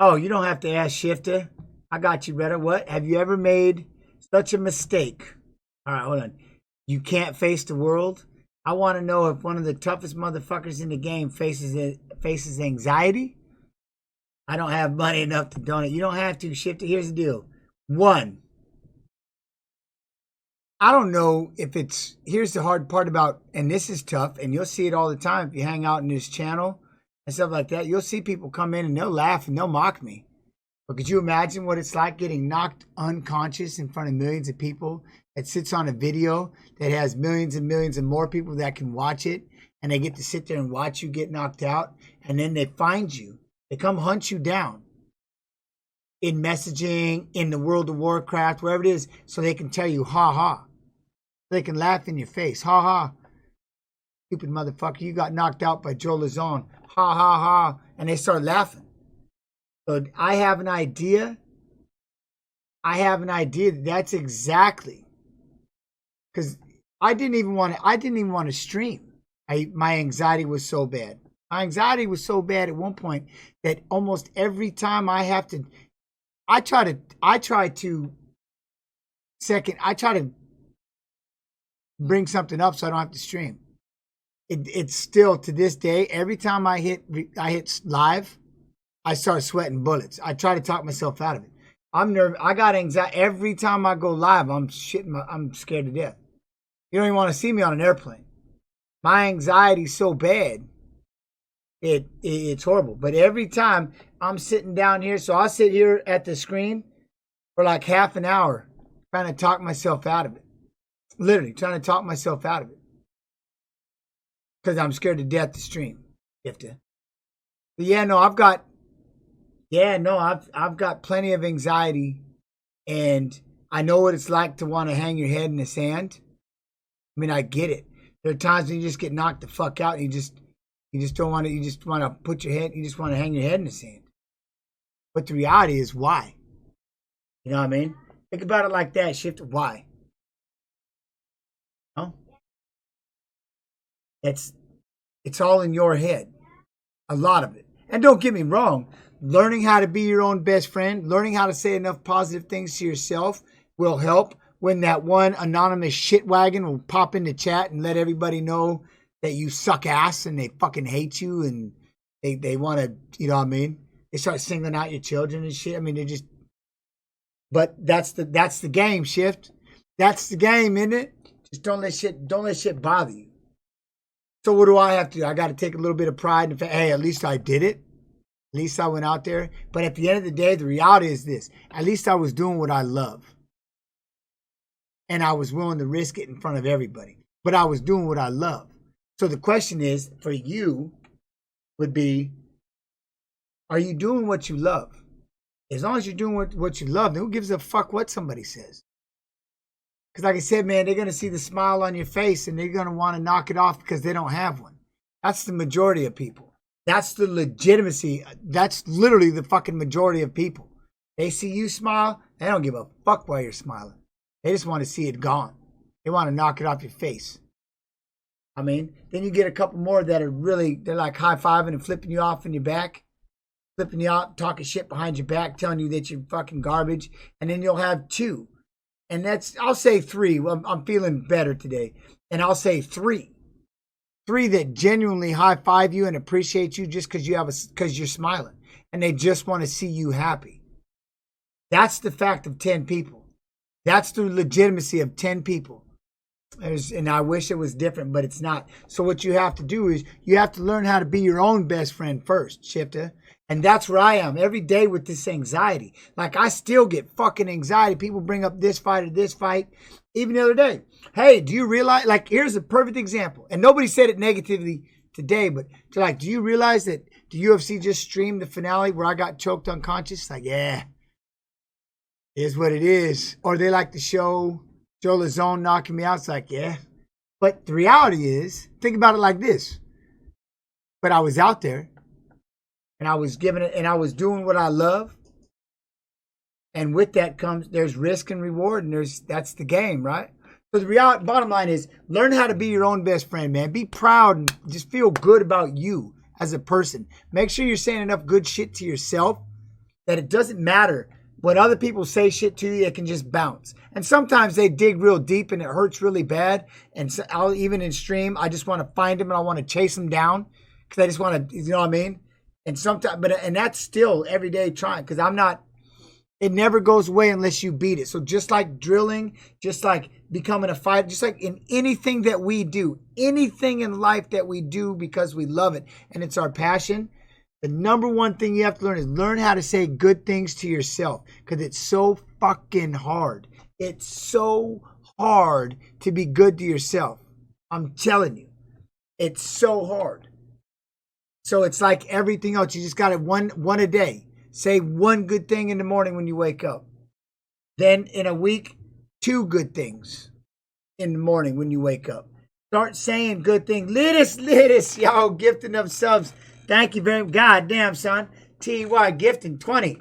Oh, you don't have to ask Shifter. I got you, brother. What? Have you ever made such a mistake? All right, hold on. You can't face the world. I want to know if one of the toughest motherfuckers in the game faces anxiety. I don't have money enough to donate. You don't have to. Shifter. Here's the deal. One, I don't know if it's. Here's the hard part about, and this is tough, and you'll see it all the time if you hang out in this channel and stuff like that. You'll see people come in and they'll laugh and they'll mock me. But could you imagine what it's like getting knocked unconscious in front of millions of people that sits on a video that has millions and millions and more people that can watch it, and they get to sit there and watch you get knocked out, and then they find you. They come hunt you down in messaging, in the World of Warcraft, wherever it is, so they can tell you, ha ha. They can laugh in your face. Ha ha. Stupid motherfucker, you got knocked out by Joe Lazone. Ha ha ha. And they start laughing. So I have an idea. That's exactly. Because I didn't even want to stream. My anxiety was so bad. My anxiety was so bad at one point that almost every time I try to bring something up so I don't have to stream. It's still to this day, every time I hit live, I start sweating bullets. I try to talk myself out of it. I'm nervous. I got anxiety every time I go live. I'm scared to death. You don't even want to see me on an airplane. My anxiety's so bad. It's horrible. But every time I'm sitting down here, so I'll sit here at the screen for like half an hour trying to talk myself out of it. Literally trying to talk myself out of it. Because I'm scared to death to stream. But I've got plenty of anxiety, and I know what it's like to want to hang your head in the sand. I mean, I get it. There are times when you just get knocked the fuck out and you just don't want to, you just want to you just want to hang your head in the sand. But the reality is why? You know what I mean? Think about it like that, Shift. Why? No? It's all in your head. A lot of it. And don't get me wrong, learning how to be your own best friend, learning how to say enough positive things to yourself will help when that one anonymous shitwagon will pop in the chat and let everybody know that you suck ass and they fucking hate you and they want to, you know what I mean? They start singling out your children and shit. I mean, but that's the game, Shift. That's the game, isn't it? Just don't let shit bother you. So what do I have to do? I got to take a little bit of pride in the fact, hey, at least I did it. At least I went out there. But at the end of the day, the reality is this. At least I was doing what I love. And I was willing to risk it in front of everybody. But I was doing what I love. So the question is, for you, would be, are you doing what you love? As long as you're doing what you love, then who gives a fuck what somebody says? Because like I said, man, they're going to see the smile on your face and they're going to want to knock it off because they don't have one. That's the majority of people. That's the legitimacy. That's literally the fucking majority of people. They see you smile, they don't give a fuck why you're smiling. They just want to see it gone. They want to knock it off your face. I mean, then you get a couple more that are really, they're like high-fiving and flipping you off in your back, flipping you out, talking shit behind your back, telling you that you're fucking garbage. And then you'll have two. And I'll say three. Well, I'm feeling better today. And I'll say three. Three that genuinely high-five you and appreciate you just because you're smiling. And they just want to see you happy. That's the fact of 10 people. That's the legitimacy of 10 people. And I wish it was different, but it's not. So what you have to do is you have to learn how to be your own best friend first, Shifter. And that's where I am every day with this anxiety. Like, I still get fucking anxiety. People bring up this fight or this fight. Even the other day. Hey, do you realize, like, here's a perfect example. And nobody said it negatively today, but they're like, do you realize that the UFC just streamed the finale where I got choked unconscious? Like, yeah, it is what it is. Or they like to show Joe Lazone knocking me out. It's like, yeah. But the reality is, think about it like this. But I was out there. And I was giving it, and I was doing what I love. And with that comes, there's risk and reward, and that's the game, right? So the bottom line is, learn how to be your own best friend, man. Be proud and just feel good about you as a person. Make sure you're saying enough good shit to yourself that it doesn't matter. When other people say shit to you, it can just bounce. And sometimes they dig real deep and it hurts really bad. And so even in stream, I just want to find them and I want to chase them down because I just want to, you know what I mean? And sometimes, and that's still every day trying because it never goes away unless you beat it. So just like drilling, just like becoming a fighter, just like in anything that we do, anything in life that we do because we love it and it's our passion, the number one thing you have to learn is learn how to say good things to yourself because it's so fucking hard. It's so hard to be good to yourself. I'm telling you, it's so hard. So it's like everything else. You just got it one a day. Say one good thing in the morning when you wake up. Then in a week, 2 good things in the morning when you wake up. Start saying good things. Litis, y'all gifting them subs. Thank you very much. God damn, son. TY gifting 20.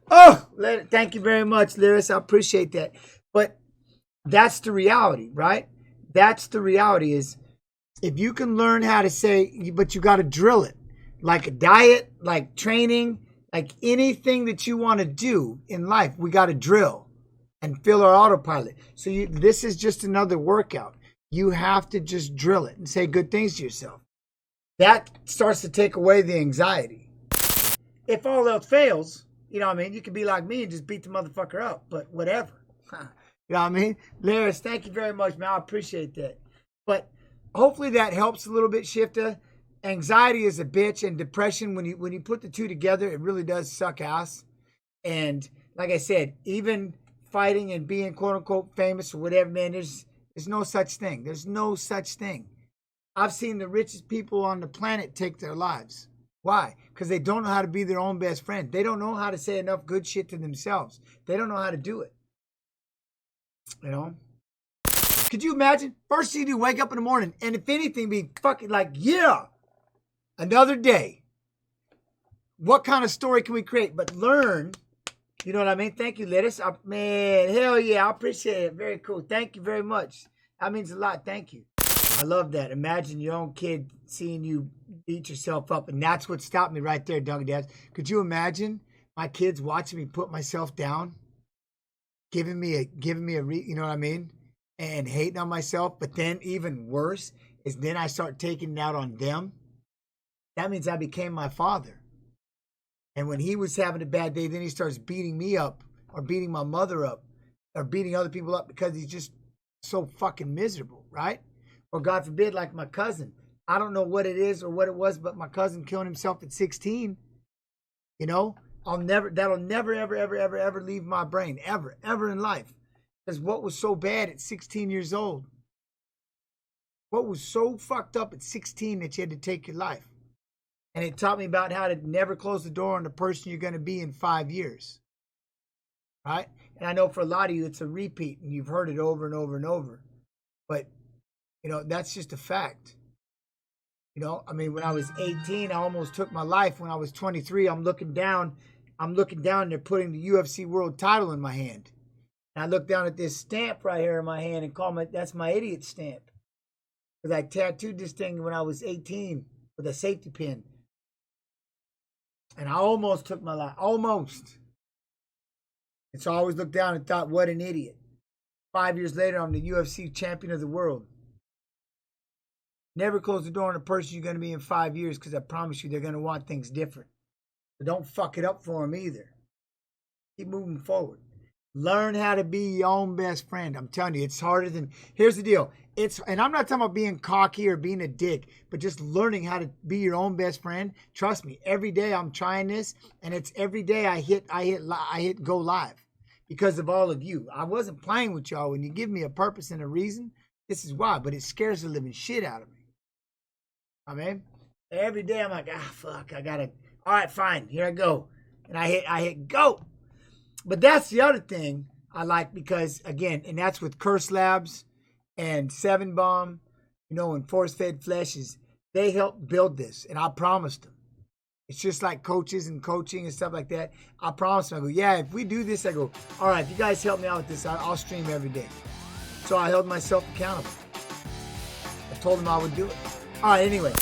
Thank you very much, Liris. I appreciate that. But that's the reality, right? That's the reality is if you can learn how to say, but you got to drill it. Like a diet, like training, like anything that you want to do in life, we got to drill and fill our autopilot. So this is just another workout. You have to just drill it and say good things to yourself. That starts to take away the anxiety. If all else fails, you know what I mean? You can be like me and just beat the motherfucker up, but whatever. You know what I mean? Laris, thank you very much, man. I appreciate that. But hopefully that helps a little bit, Shifta. Anxiety is a bitch, and depression, when you put the two together, it really does suck ass. And like I said, even fighting and being quote unquote famous or whatever, man, there's no such thing. There's no such thing. I've seen the richest people on the planet take their lives. Why? Because they don't know how to be their own best friend. They don't know how to say enough good shit to themselves. They don't know how to do it. You know? Could you imagine? First thing you do, wake up in the morning, and if anything, be fucking like, yeah, another day. What kind of story can we create? But learn, you know what I mean? Thank you, Lettuce. Man, hell yeah, I appreciate it. Very cool. Thank you very much. That means a lot. Thank you. I love that. Imagine your own kid seeing you beat yourself up. And that's what stopped me right there, Doug Dad. Could you imagine my kids watching me put myself down? Giving me a you know what I mean? And hating on myself. But then even worse is then I start taking it out on them. That means I became my father. And when he was having a bad day, then he starts beating me up or beating my mother up or beating other people up because he's just so fucking miserable, right? Or God forbid, like my cousin. I don't know what it is or what it was, but my cousin killed himself at 16. You know, that'll never, ever leave my brain, ever in life. Because what was so bad at 16 years old? What was so fucked up at 16 that you had to take your life? And it taught me about how to never close the door on the person you're going to be in 5 years. Right? And I know for a lot of you, it's a repeat, and you've heard it over and over and over. But, you know, that's just a fact. You know, I mean, when I was 18, I almost took my life. When I was 23, I'm looking down, and they're putting the UFC world title in my hand. And I look down at this stamp right here in my hand and that's my idiot stamp. Because I tattooed this thing when I was 18 with a safety pin. And I almost took my life. Almost. And so I always looked down and thought, what an idiot. 5 years later, I'm the UFC champion of the world. Never close the door on the person you're going to be in 5 years because I promise you they're going to want things different. But don't fuck it up for them either. Keep moving forward. Learn how to be your own best friend. I'm telling you, it's harder than... Here's the deal. And I'm not talking about being cocky or being a dick, but just learning how to be your own best friend. Trust me, every day I'm trying this, and it's every day I hit go live because of all of you. I wasn't playing with y'all. When you give me a purpose and a reason, this is why. But it scares the living shit out of me. I mean, every day I'm like, fuck, I gotta. All right, fine, here I go, and I hit go. But that's the other thing I like because again, and that's with Curse Labs and 7 Bomb, you know, and Force Fed Flesh they helped build this, and I promised them. It's just like coaches and coaching and stuff like that. I promised them. I go, yeah, if we do this, I go, all right, if you guys help me out with this, I'll stream every day. So I held myself accountable. I told them I would do it. All right, anyway,